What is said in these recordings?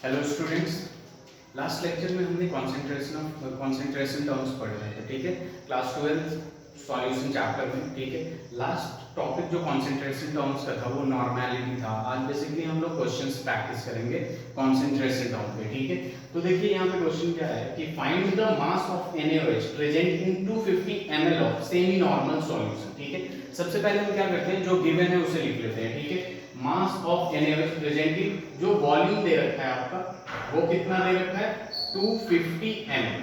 Hello students, last lecture में हमने concentration terms पढ़े थे। ठीक है, क्लास 12 सॉल्यूशन चैप्टर में। ठीक है, लास्ट टॉपिक जो कॉन्सेंट्रेशन टर्म्स का था वो नॉर्मैलिटी था। आज बेसिकली हम लोग क्वेश्चंस प्रैक्टिस करेंगे कॉन्सेंट्रेशन टर्म पे। ठीक है, तो देखिए यहाँ पे क्वेश्चन क्या है कि find the mass of NaOH present in 250 ml of semi normal solution. ठीक है, सबसे पहले हम क्या करते हैं, जो गिवन है उसे लिख लेते हैं। ठीक है, मास ऑफ NaOH प्रेजेंट इन, जो वॉल्यूम दे रखा है आपका वो कितना दे रखा है 250 ml।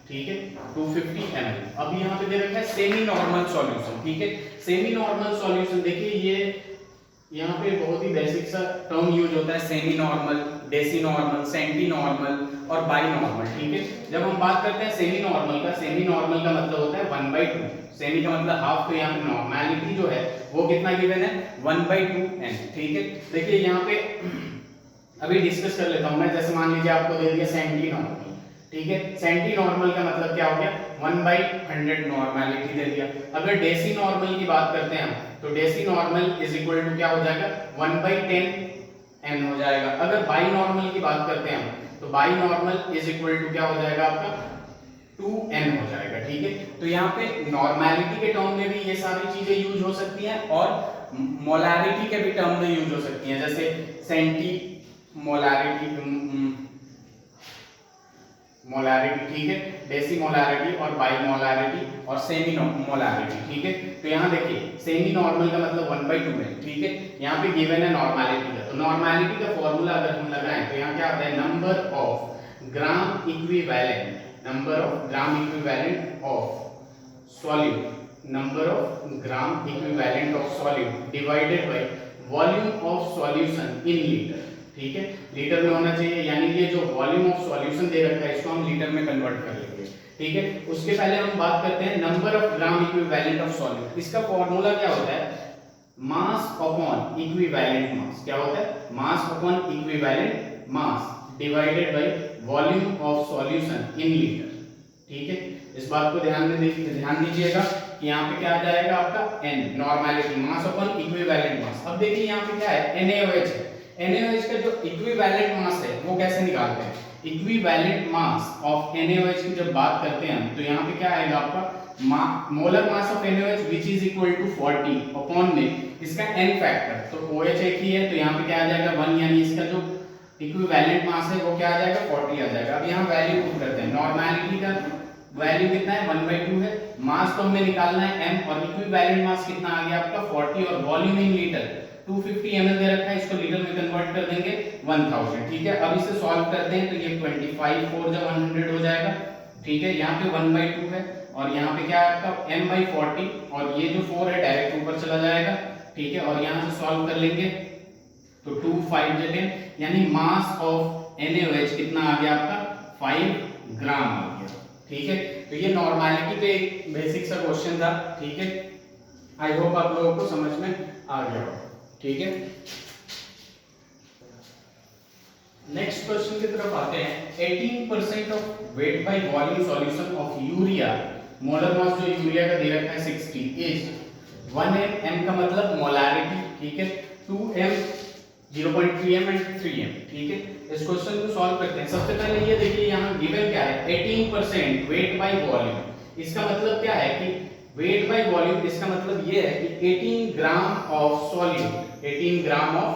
ठीक है, 250 ml। अब यहाँ पे दे रखा है सेमी नॉर्मल सॉल्यूशन। ठीक है, सेमी नॉर्मल सॉल्यूशन देखिए ये यहाँ पे बहुत ही बेसिक सा टर्म यूज होता है, semi normal, deci normal, centi normal और बाई नॉर्मल। ठीक है, जब हम बात करते हैं सेमी नॉर्मल का मतलब होता है 1/2। सेमी का मतलब हाफ, तो यहाँ पे नॉर्मैलिटी जो है वो कितना गिवन है 1/2 n। ठीक है, देखिए यहाँ पे अभी डिस्कस कर लेता हूं मैं। जैसे मान लीजिए आपको दे दिया सेंटी नॉर्मल। ठीक है, सेंटी नॉर्मल का मतलब क्या हो गया 1/100 नॉर्मैलिटी दे दिया। अगर डेसी नॉर्मल की बात करते हैं तो deci normal is equal to क्या हो जाएगा 1/10 n हो जाएगा। अगर बाई नॉर्मल की बात करते हैं तो bi normal is equal to क्या हो जाएगा आपका 2n हो जाएगा। ठीक है, तो यहाँ पे नॉर्मैलिटी के टर्म में भी ये सारी चीजें यूज हो सकती हैं और मोलैरिटी के भी टर्म में यूज हो सकती हैं, जैसे सेंटी मोलैरिटी, मोलैरिटी। ठीक है, डेसी मोलैरिटी और बाई मोलैरिटी और सेमी मोलैरिटी। ठीक है, तो यहाँ देखिए सेमी नॉर्मल का मतलब 1/2 है। ठीक है, यहाँ पे गिवन है नॉर्मैलिटी का, तो नॉर्मैलिटी का फॉर्मूला अगर हम लगाएं तो यहाँ क्या आता है number of gram equivalent, number of gram equivalent of solute, number of gram equivalent of solute divided by volume of solution in litre. ठीक है, लीटर में होना चाहिए, यानी ये जो वॉल्यूम ऑफ सॉल्यूशन दे रखा है इसको हम लीटर में कन्वर्ट कर लेंगे। ठीक है, उसके पहले हम बात करते हैं number of gram equivalent of solute. इसका फॉर्मूला क्या होता है मास अपॉन इक्विवेलेंट मास। क्या होता है mass upon equivalent mass divided by volume of solution in litre. ठीक है, इस बात को ध्यान दीजिएगा कि यहाँ पे क्या आ जाएगा आपका n, normality, mass upon equivalent mass. अब देखिए यहाँ पे क्या है NaOH है। NaOH का जो इक्विवेलेंट मास है वो कैसे निकालते हैं, इक्विवेलेंट मास ऑफ NaOH की जब बात करते हैं तो यहाँ पे क्या आएगा आपका molar mass of NaOH which is equal to 40 upon में इसका n फैक्टर, तो OH एक ही है तो यहाँ पे क्या आ जाएगा 1, यानी इसका जो इक्विवेलेंट मास है वो क्या आ जाएगा 40 आ जाएगा। अब यहाँ वैल्यू पुट करते हैं, नॉर्मैलिटी का वैल्यू कितना है 1/2 है, मास तो हमें निकालना है m और इक्विवेलेंट मास कितना आ गया आपका 40 और वॉल्यूम इन लीटर 250 ml दे रखा है, इसको लीटर में कन्वर्ट कर देंगे 1000। ठीक है, अब इसे सॉल्व करते हैं तो ये 25 4 जब 100 हो जाएगा। ठीक है, यहाँ पे 1/2 है और यहाँ पे क्या है आपका m/40 और ये जो 4 है डायरेक्ट ऊपर चला जाएगा। ठीक है, और यहाँ से सॉल्व कर लेंगे तो 2 5 10, यानी मास ऑफ NaOH कितना आ गया आपका 5 ग्राम आ गया। ठीक है, तो ये नॉर्मैलिटी पे एक बेसिक सा क्वेश्चन था। ठीक है, आई होप आप लोगों को समझ में आ गया हो। ठीक है, नेक्स्ट क्वेश्चन की तरफ आते हैं। 18% of weight by volume solution of urea, molar mass जो यूरिया का दे रखा है 60 इज 1m, m का मतलब मोलैरिटी। ठीक है, 2m, 0.3m एंड 3m। ठीक है, इस क्वेश्चन को सॉल्व करते हैं। सबसे पहले ये देखिए यहाँ गिवन क्या है 18% वेट बाय वॉल्यूम। इसका मतलब क्या है कि वेट बाय वॉल्यूम, इसका मतलब ये है कि 18 gram of solute, 18 gram of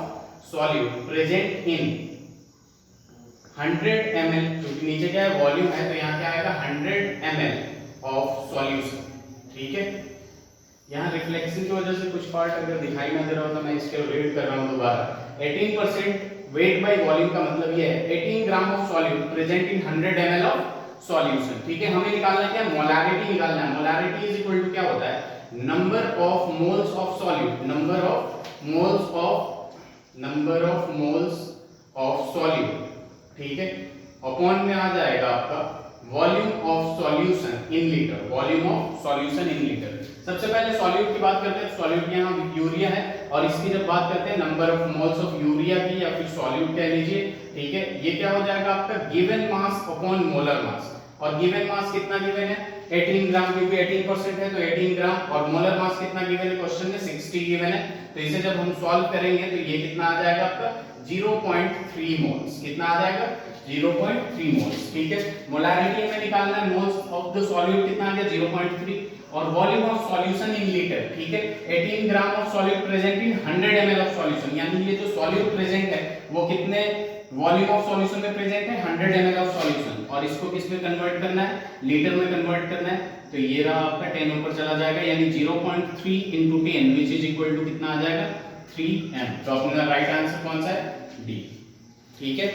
solute present in 100 ml, क्योंकि नीचे क्या है वॉल्यूम है तो यहाँ क्या आएगा 100 ml ऑफ सॉल्यूशन। ठीक है, यहाँ रिफ्लेक्शन की वजह से कुछ पार्ट अगर दिखाई ना दे रहा हो तो मैं इसके रीड कर रहा हूँ दोबारा। 18% वेट बाय वॉल्यूम का मतलब ये है 18 gram of solute present in 100 ml of solution. ठीक है, हमें निकालना क्या है मोलैरिटी निकालना है। मोलैरिटी इज इक्वल टू क्या होता है number of moles of solute, number of moles of solute. ठीक है, अपॉन में आ जाएगा आपका volume of solution in litre, volume of solution in litre. सबसे पहले सॉल्यूट की बात करते हैं, सॉल्यूट यहाँ यूरिया है और इसकी जब बात करते हैं number of moles of urea की या फिर सॉल्यूट कह लीजिए। ठीक है, ये क्या हो जाएगा आपका given mass upon molar mass, और गिवन मास कितना गिवन है 18 ग्राम क्योंकि 18% है तो 18 ग्राम, और मोलर मास कितना गिवन है क्वेश्चन में 60 गिवन है, तो इसे जब हम सॉल्व करेंगे तो ये कितना आ जाएगा आपका 0.3 मोल्स, कितना आ जाएगा 0.3 मोल्स, ठीक है। मोलारिटी हमें निकालना है, मोल्स ऑफ द सॉल्यूट कितना आ गया 0.3, और volume of solution in litre, ठीक है। 18 gram of solute present in 100 ml of solution, यानी ये जो सॉल्यूट प्रेजेंट है वो कितने वॉल्यूम ऑफ सॉल्यूशन में प्रेजेंट है 100 ml ऑफ सॉल्यूशन, और इसको किस में कन्वर्ट करना है लीटर में कन्वर्ट करना है, तो ये रहा आपका 10 ऊपर चला जाएगा, यानी 0.3 into 10 which is equal to कितना आ जाएगा 3m। तो अपना राइट आंसर कौन सा है डी, ठीक है।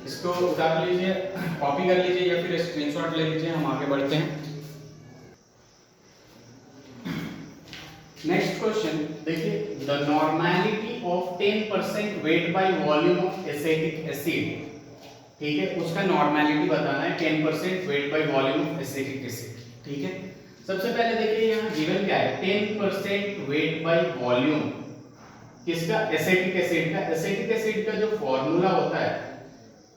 इसको उतार लीजिए, कॉपी कर लीजिए या फिर स्क्रीनशॉट ले लीजिए, हम आगे बढ़ते हैं। नेक्स्ट क्वेश्चन देखिए, the normality of 10% weight by volume of acetic acid, ठीक है, उसका नॉर्मैलिटी बताना है 10% weight by volume of acetic acid, ठीक है। सबसे पहले देखिए यहाँ गिवन क्या है 10% वेट बाय वॉल्यूम किसका एसिटिक एसिड का। एसिटिक एसिड का जो फॉर्मूला होता है,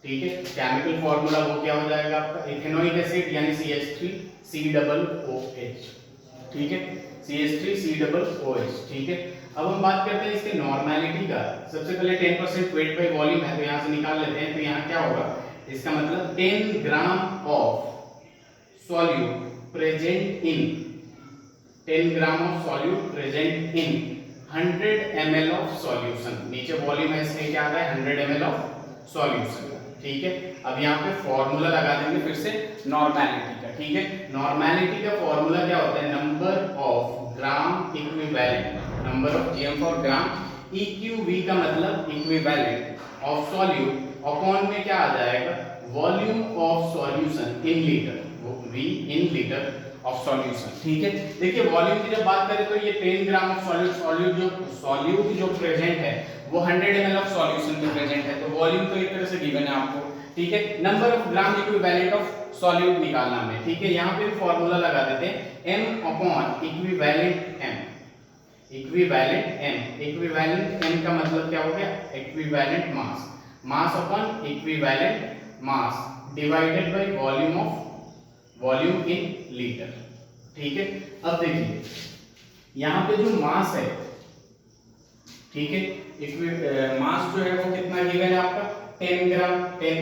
ठीक है, केमिकल फॉर्मूला वो क्या हो जाएगा आपका इथेनोइक एसिड यानी CH3COOH, ठीक है, CH3COOH, ठीक है। अब हम बात करते हैं इसके नॉर्मैलिटी का। सबसे पहले 10% वेट बाय वॉल्यूम है तो यहाँ से निकाल लेते हैं, तो यहाँ क्या होगा इसका मतलब 10 gram of solute present in 10 gram of solute present in 100 ml of solution, नीचे वॉल्यूम है इसलिए क्या आ रहा है 100 ml ऑफ सॉल्यूशन, ठीक है। अब यहाँ पे फॉर्मूला लगा देंगे फिर से नॉर्मैलिटी का, ठीक है। नॉर्मैलिटी का फॉर्मूला क्या होता है number of gram equivalent, number of GM for gram, EQV का मतलब इक्विवेलेंट ऑफ सॉल्यूट अपॉन में क्या आ जाएगा volume of solution in litre, V in litre of solution, ठीक है। देखिए वॉल्यूम की जब बात करें तो ये 10 ग्राम ऑफ सॉल्यूट जो प्रेजेंट है वो 100 ml ऑफ सॉल्यूशन में प्रेजेंट है, तो वॉल्यूम तो एक तरह से गिवन है आपको, ठीक है। Number of gram equivalent of solute निकालना है, ठीक है। यहाँ पे फॉर्मूला लगा देते हैं m upon equivalent m, equivalent m, equivalent m का मतलब क्या हो गया equivalent mass, mass upon equivalent mass divided by volume in litre, ठीक है। अब देखिए यहाँ पे जो मास है, ठीक है, मास जो है वो कितना गिवन है आपका 10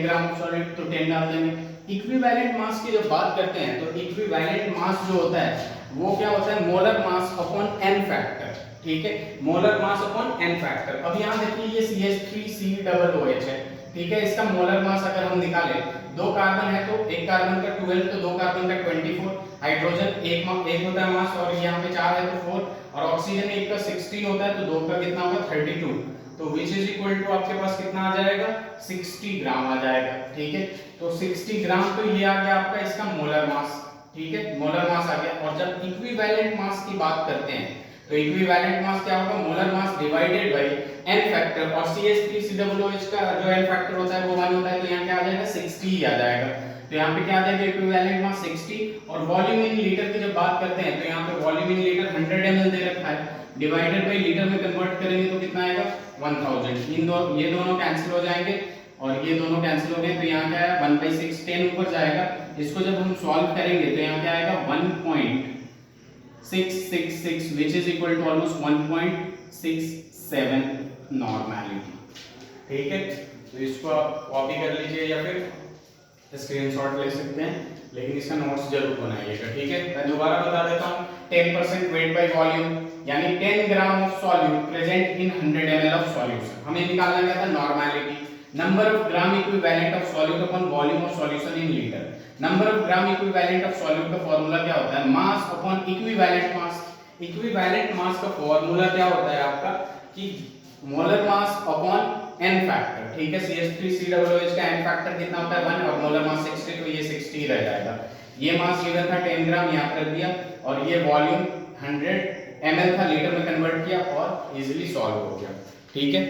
ग्राम सॉलिड, तो 10 डाल देंगे। इक्विवेलेंट मास की जब बात करते हैं तो इक्विवेलेंट मास जो होता है वो क्या होता है molar mass upon n factor, ठीक है, molar mass upon n factor. अब यहाँ देखिए ये CH3COOH है, ठीक है, इसका मोलर मास अगर हम निकालें, दो कार्बन है तो एक कार्बन का 12 तो दो कार्बन का 24, हाइड्रोजन एक होता है मास और यहाँ पे 4 है तो 4, और ऑक्सीजन एक का 16 होता है तो दो का कितना होगा 32, तो विच इज इक्वल टू आपके पास कितना आ जाएगा 60 ग्राम आ जाएगा, ठीक है। तो 60 ग्राम तो ये आ गया आपका इसका मोलर मास, ठीक है, मोलर मास आ गया। और जब इक्विवेलेंट मास की बात करते हैं तो इक्विवेलेंट मास क्या होगा molar mass divided by n factor, और CH3COOH का जो n फैक्टर होता है वो 1 होता है, तो यहाँ क्या आ जाएगा 60 ही आ जाएगा। तो यहाँ पे क्या आ जाएगा इक्विवेलेंट मास 60, और वॉल्यूम इन लीटर की जब बात करते हैं तो यहाँ पे वॉल्यूम इन लीटर 100 ml दे रखा है, डिवाइडेड बाय लीटर में कन्वर्ट करेंगे तो कितना आएगा 1000। ये दोनों कैंसिल हो जाएंगे और ये दोनों कैंसिल हो गए, तो यहाँ क्या है 1/6 10 ऊपर जाएगा। इसको जब हम सॉल्व करेंगे तो यहाँ क्या आएगा 1.666 which is equal to almost 1.67 normality, ठीक है। तो इसको आप कॉपी कर लीजिए या फिर स्क्रीनशॉट ले सकते हैं, लेकिन इसका नोट्स जरूर बनाइएगा, ठीक है। मैं दोबारा बता देता हूँ 10% वेट बाय वॉल्यूम यानी 10 gram of solute present in 100 ml of solution, हमें निकालना क्या था normality, number of gram equivalent of solute upon volume of solution in litre. Number of gram equivalent of solute का फार्मूला क्या होता है mass upon equivalent mass. Equivalent mass का formula क्या होता है आपका कि molar mass upon n factor, ठीक है। CH3COOH का n फैक्टर कितना होता है 1 और मोलर मास 60, तो ये 60 रह जाएगा। ये मास गिवन था 10 ग्राम यहाँ रख दिया, और ये वॉल्यूम 100 ml था, लीटर में कन्वर्ट किया और इजीली सॉल्व हो गया, ठीक है।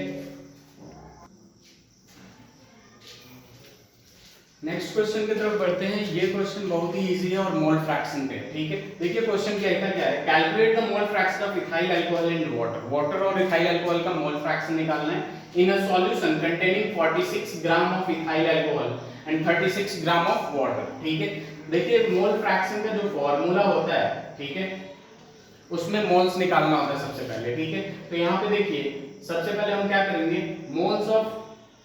नेक्स्ट क्वेश्चन की तरफ बढ़ते हैं। ये क्वेश्चन बहुत ही इजी है और मोल फ्रैक्शन पे, ठीक है। देखिए क्वेश्चन कहता क्या है, calculate the mole fraction of ethyl alcohol in water. Water और इथाइल अल्कोहल का मोल फ्रैक्शन निकालना है in a solution containing 46 gram of ethyl alcohol and 36 gram of water, ठीक है। देखिए मोल फ्रैक्शन का जो फॉर्मूला होता है, ठीक है, उसमें मोल्स निकालना होता है सबसे पहले, ठीक है। तो यहाँ पे देखिए सबसे पहले हम क्या करेंगे, moles of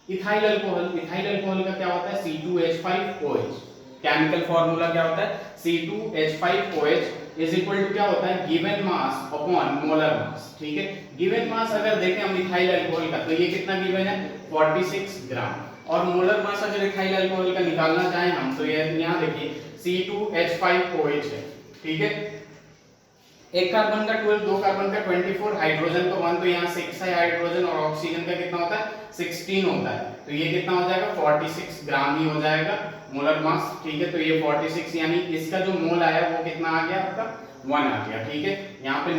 ethyl alcohol. Ethyl alcohol का क्या होता है, C2H5OH। केमिकल फार्मूला क्या होता है, C2H5OH इज इक्वल टू क्या होता है, given mass upon molar mass, ठीक है। गिवन मास अगर देखें हम इथाइल अल्कोहल का, तो ये कितना गिवन है, 46 ग्राम। और मोलर मास अगर इथाइल अल्कोहल का निकालना चाहें हम, तो ये यहाँ देखिए C2H5OH है, ठीक है। एक कार्बन का 12, दो कार्बन का 24, हाइड्रोजन का 1, तो यहाँ 6 है हाइड्रोजन, और ऑक्सीजन का कितना होता है, 16 होता है। तो ये कितना हो जाएगा, 46 ग्राम ही हो जाएगा मोलर मास, ठीक है। तो ये 46 यानी इसका जो मोल आया वो कितना आ गया आपका, 1 आ गया, ठीक है। यहाँ पे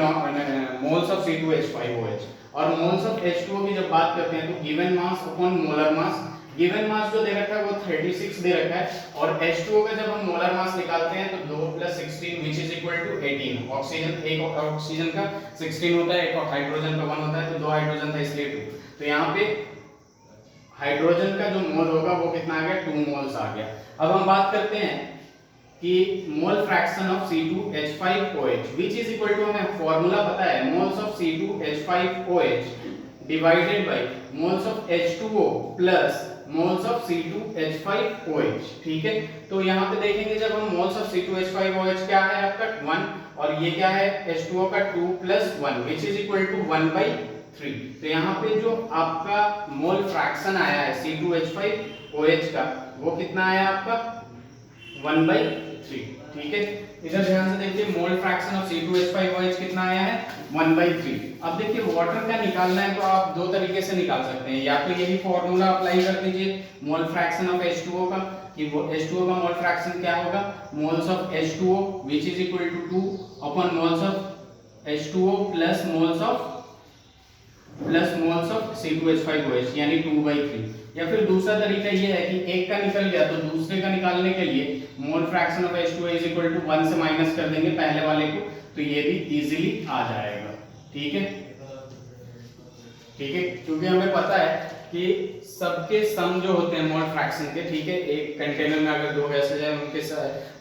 मोल्स ऑफ C2H5OH और मोल्स ऑफ H2O की जब बात करते हैं तो given mass upon molar mass. Given mass जो दे रखा है वो 36 दे रखा है, और H2O का जब हम मोलर मास निकालते हैं तो 2 + 16 which is equal to 18। Oxygen, एक ऑक्सीजन का 16 होता है, एक हाइड्रोजन का 1 होता है, तो 2 हाइड्रोजन था इसलिए 2। तो यहाँ पे हाइड्रोजन का जो मोल होगा वो कितना आ गया, 2 मोल्स आ गया। अब हम बात करते हैं कि mole fraction of C2H5OH which is equal to, हमें फॉर्मूला पता है, moles of C2H5OH divided by moles of H2O plus moles of C2H5OH, ठीक है। तो यहाँ पे देखेंगे जब हम मोल्स ऑफ C2H5OH क्या है आपका 1, और ये क्या है H2O का 2 + 1 विच इज इक्वल टू 1/3। तो यहाँ पे जो आपका मोल फ्रैक्शन आया है C2H5OH का, वो कितना आया आपका 1/3, ठीक है। इधर ध्यान से देखिए, मोल फ्रैक्शन ऑफ C2H5OH कितना आया है, 1/3। अब देखिए वाटर का निकालना है तो आप दो तरीके से निकाल सकते हैं, या तो यही फॉर्मूला अप्लाई कर दीजिए मोल फ्रैक्शन ऑफ H2O का, कि वो H2O का मोल फ्रैक्शन क्या होगा, moles of H2O which is equal to 2 upon moles of H2O plus moles of C2H5OH यानी 2/3। या फिर दूसरा तरीका ये है कि एक का निकल गया तो दूसरे का निकालने के लिए mole fraction of H2O is equal to 1 से माइनस कर देंगे पहले वाले को, तो ये भी इजीली आ जाएगा, ठीक है, ठीक है। क्योंकि हमें पता है कि सबके सम जो होते हैं मोल फ्रैक्शन के, ठीक है, एक कंटेनर में अगर 2 गैसेज हैं उनके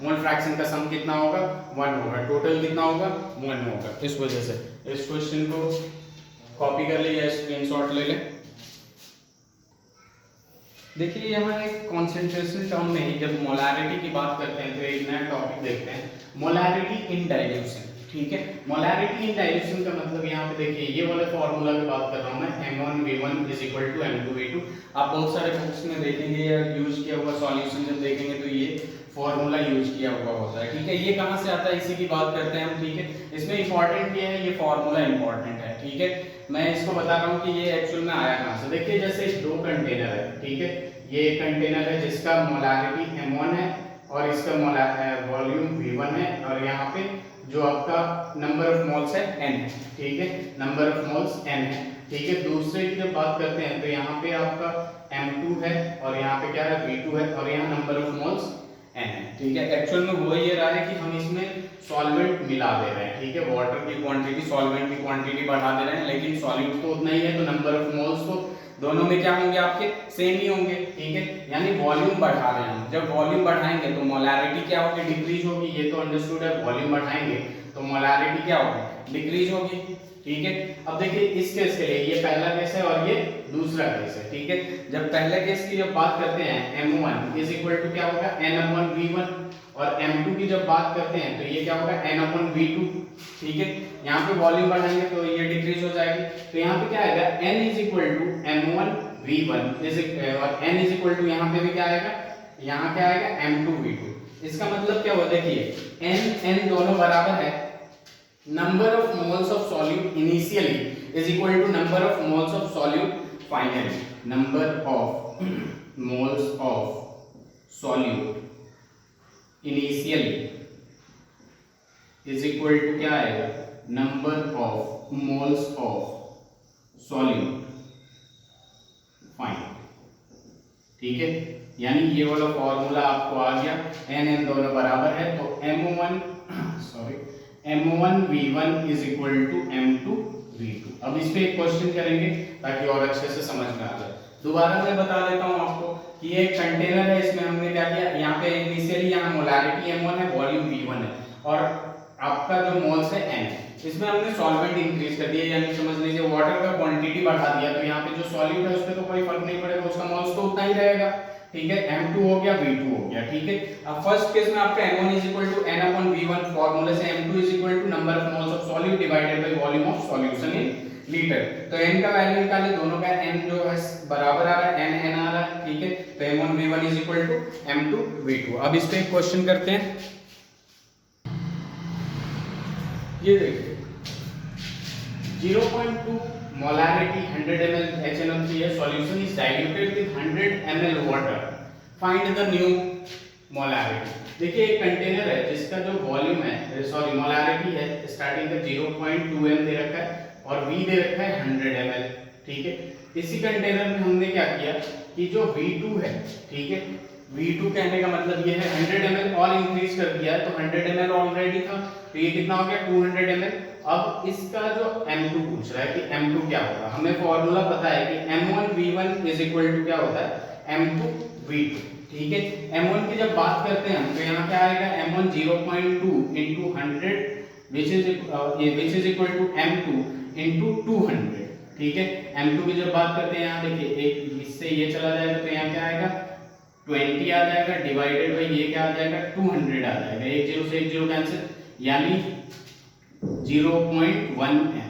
मोल फ्रैक्शन का सम कितना होगा, 1 होगा, टोटल कितना होगा, 1 होगा। इस वजह से इस क्वेश्चन को कॉपी कर ले या स्क्रीनशॉट ले लें। देखिए यहाँ एक कॉन्सेंट्रेशन टर्म में ही जब मोलैरिटी की बात करते हैं तो एक नया टॉपिक देखते हैं, मोलैरिटी इन डाइल्यूशन, ठीक है। मोलैरिटी इन डाइल्यूशन का मतलब यहाँ पे देखिए ये वाला फॉर्मूला की बात कर रहा हूँ मैं, M1V1 = M2V2। आप बहुत सारे बुक्स में देखेंगे या यूज किया हुआ सॉल्यूशन जब देखेंगे तो ये फॉर्मूला यूज किया हुआ होता है, ठीक है। ये कहाँ से आता है इसी की बात करते हैं हम, ठीक है। इसमें इंपॉर्टेंट क्या है, ये फॉर्मूला इंपॉर्टेंट है, ठीक है। मैं इसको बता रहा हूँ कि ये एक्चुअल में आया कहाँ से। देखिए जैसे 2 कंटेनर है, ठीक है, ये एक कंटेनर है जिसका मोलैरिटी M1 है और इसका वॉल्यूम V1 है, और यहाँ पे जो आपका नंबर ऑफ मोल्स है N है, ठीक है, नंबर ऑफ मोल्स N है, ठीक है। दूसरे की जब बात करते हैं तो यहाँ पे आपका M2 है और यहाँ पे क्या है V2 है, और यहाँ नंबर ऑफ मोल्स N है, ठीक है। एक्चुअल में वो ये रहा है कि हम इसमें सॉल्वेंट मिला दे रहे हैं, ठीक है, वाटर की क्वांटिटी सॉल्वेंट की क्वांटिटी बढ़ा दे रहे हैं, लेकिन सॉल्यूट तो उतना ही है, तो नंबर ऑफ मोल्स तो दोनों में क्या होंगे आपके, सेम ही होंगे, ठीक है। यानी वॉल्यूम बढ़ा रहे हैं हम, जब वॉल्यूम बढ़ाएंगे तो मोलैरिटी क्या होगी, डिक्रीज होगी, ये तो अंडरस्टूड है। वॉल्यूम बढ़ाएंगे तो मोलैरिटी क्या होगी, डिक्रीज होगी, ठीक है। अब देखिए इस केस के लिए ये पहला केस है और ये दूसरा केस है, ठीक है। जब पहले केस की जब बात करते हैं M1 इज इक्वल टू क्या होगा, N/V1, और M2 की जब बात करते हैं तो ये क्या होगा, N/V2, ठीक है। यहाँ पे वॉल्यूम बढ़ाएंगे तो ये डिक्रीज हो जाएगी, तो यहाँ पे क्या आएगा, N is equal to M1V1 और N इज इक्वल टू यहाँ पे भी क्या आएगा, यहाँ क्या आएगा M2V2। इसका मतलब क्या हुआ, देखिए N दोनों बराबर है, number of moles of solute initially is equal to number of moles of solute finally. Number of moles of solute initially is equal to क्या आएगा, number of moles of solute final, ठीक है, यानी ये वाला फॉर्मूला आपको आ गया, n दोनों बराबर है तो m1 v1 is equal to m2 v2। अब इस पे एक क्वेश्चन करेंगे ताकि और अच्छे से समझ में आ जाए। दोबारा मैं बता देता हूं आपको कि ये एक कंटेनर है, इसमें हमने क्या किया, यहाँ पे इनिशियली यहाँ मोलारिटी m1 है, वॉल्यूम v1 है और आपका जो मोल्स है n है। इसमें हमने सॉल्वेंट इंक्रीज कर दिया, यानी समझ लीजिए वाटर का क्वांटिटी बढ़ा दिया, तो यहाँ पे जो सॉल्यूट है उस पे तो कोई फर्क नहीं पड़ेगा, उसका मोल्स तो उतना ही रहेगा। ठीक है, m2 हो गया, v2 हो गया। ठीक है, अब फर्स्ट केस में आपका m1 is equal to n upon v1, फार्मूले से m2 is equal to number of moles of solute divided by volume of solution in litre. तो n का वैल्यू निकालिए, दोनों का n जो है बराबर आ रहा है, n आ रहा है। ठीक है, तो m1 v1 is equal to m2 v2। अब इस पे एक क्वेश्चन करते हैं, ये देखिए 0.2 molarity 100 ml HNO3 solution is diluted with 100 ml water. Find the new molarity। देखिए एक कंटेनर है जिसका जो वॉल्यूम है, सॉरी मोलारिटी है, स्टार्टिंग का 0.2 m दे रखा है और v दे रखा है 100 ml। ठीक है, इसी कंटेनर में हमने क्या किया कि जो v2 है, ठीक है, v2 कहने का मतलब ये है 100 ml और इंक्रीज कर दिया है, तो 100 ml ऑलरेडी था, तो ये कितना हो गया 200 ml। अब इसका जो m2 पूछ रहा है कि m2 क्या होगा, हमें फॉर्मूला पता है कि m1 v1 is equal to क्या होता है m2 v2। ठीक है, m1 की जब बात करते हैं हम तो यहाँ क्या आएगा m1 0.2 into 100 which is equal to m2 into 200। ठीक है, m2 की जब बात करते हैं यहाँ देखिए एक इससे ये चला जाएगा तो यहाँ क्या आएगा 20 आ जाएगा, डिवाइडेड बाय ये क्या आ जाएगा 200 आ जाएगा, एक जीरो से एक जीरो कैंसिल, यानी 0.1 m।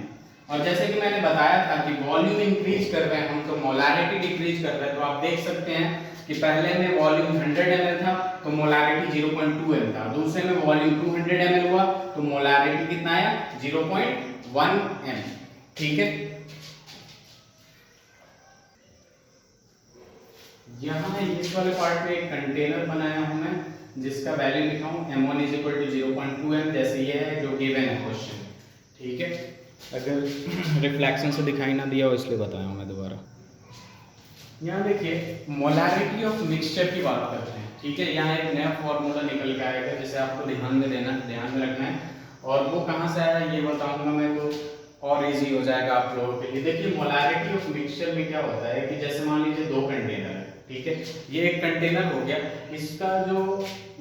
और जैसे कि मैंने बताया था कि वॉल्यूम इंक्रीज कर रहे हैं हम तो मोलारिटी डिक्रीज कर रहे हैं, तो आप देख सकते हैं कि पहले में वॉल्यूम 100 ml था तो मोलारिटी 0.2 m था, दूसरे में वॉल्यूम 200 ml हुआ तो मोलारिटी कितना आया 0.1 m। ठीक है, यहाँ इस वाले पार्ट में एक कंटेनर बनाया हूं मैं जिसका वैल्यू लिखा हूं m1 is equal to 0.2 m, जैसे ये है जो गिवन है क्वेश्चन। ठीक है, अगर रिफ्लेक्शन से दिखाई ना दिया हो इसलिए बताया हूं मैं दोबारा। यहाँ देखिए मोलारिटी ऑफ मिक्सचर की बात करते हैं। ठीक है, यहाँ एक नया फॉर्मूला निकल के आएगा जिसे आपको ध्यान में रखना है, और वो कहाँ से आया ये बताऊंगा मैं तो और इजी हो जाएगा आप लोगों के लिए। देखिए मोलारिटी ऑफ मिक्सचर में क्या होता है कि जैसे मान लीजिए दो कंटेनर है, ठीक है, ये एक कंटेनर हो गया, इसका जो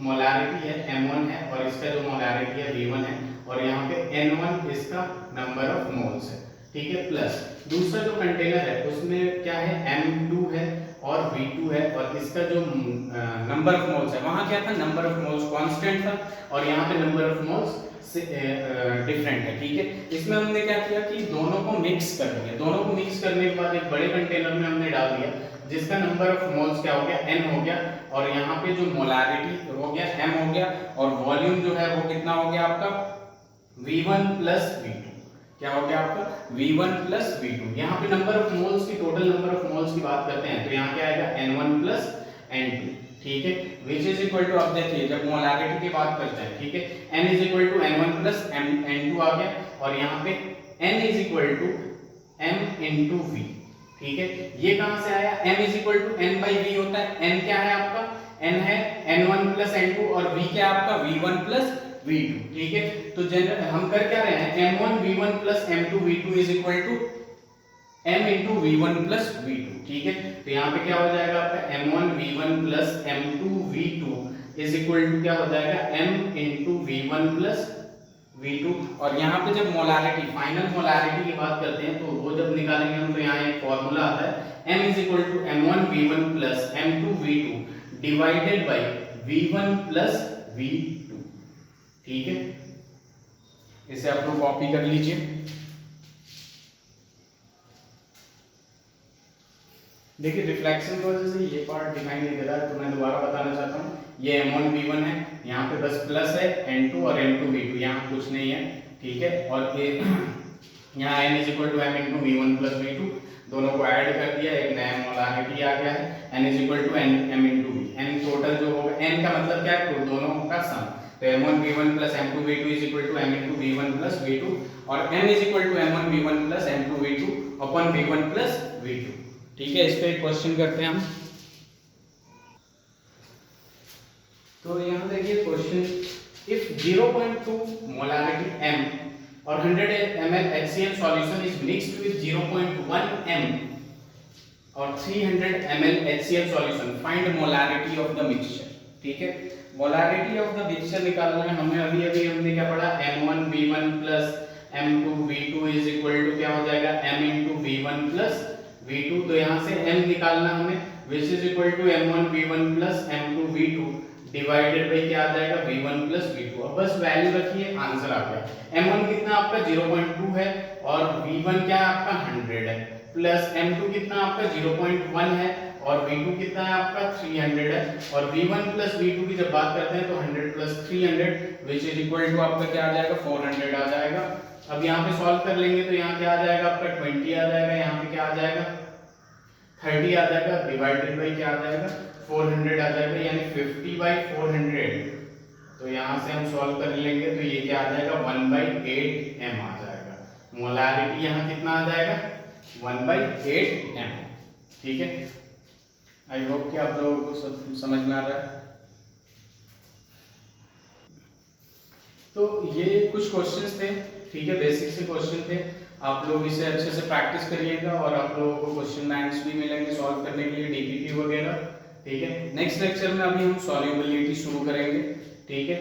मोलारिटी है m1 है और इसका जो मोलारिटी है v1 है, और यहाँ पे n1 इसका नंबर ऑफ मोल्स है। ठीक है, प्लस दूसरा जो कंटेनर है उसमें क्या है m2 है और v2 है, और इसका जो नंबर ऑफ मोल्स है, वहां क्या था नंबर ऑफ मोल्स कांस्टेंट था और यहाँ पे नंबर ऑफ मोल्स डिफरेंट है। ठीक है, इसमें हमने क्या किया कि दोनों को मिक्स कर दिया, दोनों को मिक्स करने के बाद एक बड़े कंटेनर में हमने डाल दिया जिसका नंबर ऑफ मोल्स क्या हो गया n हो गया, और यहाँ पे जो मोलारिटी हो गया m हो गया, और वॉल्यूम जो है वो कितना हो गया आपका v1 प्लस v2। क्या हो गया आपका v1 प्लस v2। यहाँ पे नंबर ऑफ मोल्स की टोटल नंबर ऑफ मोल्स की बात करते हैं तो यहाँ क्या आएगा n1 प्लस n2। ठीक है, विच इज इक्वल टू, अब देखिए जब मोलारिटी की बात करते हैं, ठीक है, n is equal to n1 plus n2 आ गया, और यहाँ पे n is equal to m into v। ठीक है, ये कहां से आया, m is equal to n by v होता है, n क्या है आपका n है n1 प्लस n2 और v क्या है आपका v1 प्लस v2। ठीक है, तो हम कर क्या रहे हैं m1 v1 plus m2 v2 is equal to m into v1 plus v2। ठीक है, तो यहाँ पे क्या हो जाएगा आपका m1 v1 plus m2 v2 is equal to क्या हो जाएगा m into v1 plus v2। और यहाँ पे जब मोलारिटी फाइनल मोलारिटी की बात करते हैं तो वो जब निकालेंगे हम तो यहाँ एक फॉर्मूला आता है m is equal to m1 v1 plus m2 v2 divided by v1 plus v2। ठीक है, इसे आप लोग कॉपी कर लीजिए। देखिए रिफ्लेक्शन की वजह से ये पार्ट दिखाई नहीं दे रहा है तो मैं दोबारा बताना चाहता हूँ, ये m1 v1 है, यहाँ पे बस प्लस है n2 और m2 v2, यहाँ कुछ नहीं है। ठीक है, और ये यहाँ n is equal to m into v1 plus v2, दोनों को ऐड कर दिया, एक नया मोलारिटी आ गया है, n is equal to m into v। n total जो होगा, n का मतलब क्या है, तो दोनों का सम, तो m1 v1 plus m2 v2 is equal to m into v1 plus v2, और m is equal to m1 v1 plus m2 v2 upon v1 plus v2। ठीक है, इस पे एक क्वेश्चन करते हैं हम। तो यहाँ देखिए क्वेश्चन, इफ 0.2 मोलैरिटी m और 100 ml HCl solution is mixed with 0.1 m और 300 ml HCl solution, find molarity of the mixture। ठीक है, मोलैरिटी ऑफ द मिक्सचर निकालना है हमें। अभी अभी हमने क्या पढ़ा, m1 v1 plus m2 v2 is equal to क्या हो जाएगा, m into v1 plus v2। तो यहाँ से m निकालना हमें, which is equal to m1 v1 plus m2 v2 divided by क्या आ जाएगा, v1 प्लस v2। अब बस वैल्यू रखिए, आंसर आ गया। m1 कितना आपका 0.2 है और v1 क्या है आपका 100 है, प्लस m2 कितना आपका 0.1 है और v2 कितना है आपका 300 है। और v1 प्लस v2 की जब बात करते हैं तो 100 plus 300 which is equal to आपका क्या आ जाएगा, 400 आ जाएगा। अब यहाँ पे सॉल्व कर लेंगे तो यहाँ क्या आ जाएगा आपका 20 आ जाएगा, यहाँ पे क्या आ जाएगा 30 आ जाएगा, डिवाइडेड बाई क्या आ जाएगा 400 आ जाएगा, यानी 50/400। तो यहाँ से हम सॉल्व कर लेंगे तो ये क्या आ जाएगा 1/8 m आ जाएगा। मोलैरिटी यहाँ कितना आ जाएगा 1/8 m। ठीक है, आई होप कि आप लोगों को सब समझ में आ रहा है। तो ये कुछ क्वेश्चंस थे, ठीक है, बेसिक से क्वेश्चन थे। आप लोग इसे अच्छे से प्रैक्टिस करिएगा और आप लोगों को क्वेश्चन बैंक्स भी मिलेंगे सॉल्व करने के लिए, डीपीटी वगैरह। ठीक है, नेक्स्ट लेक्चर में अभी हम सॉल्युबिलिटी शुरू करेंगे। ठीक है,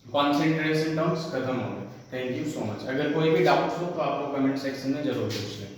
कॉन्सेंट्रेशन टर्म्स खत्म हो गए। Thank you so much. अगर कोई भी डाउट्स हो तो आप लोग कमेंट सेक्शन में जरूर पूछ लें।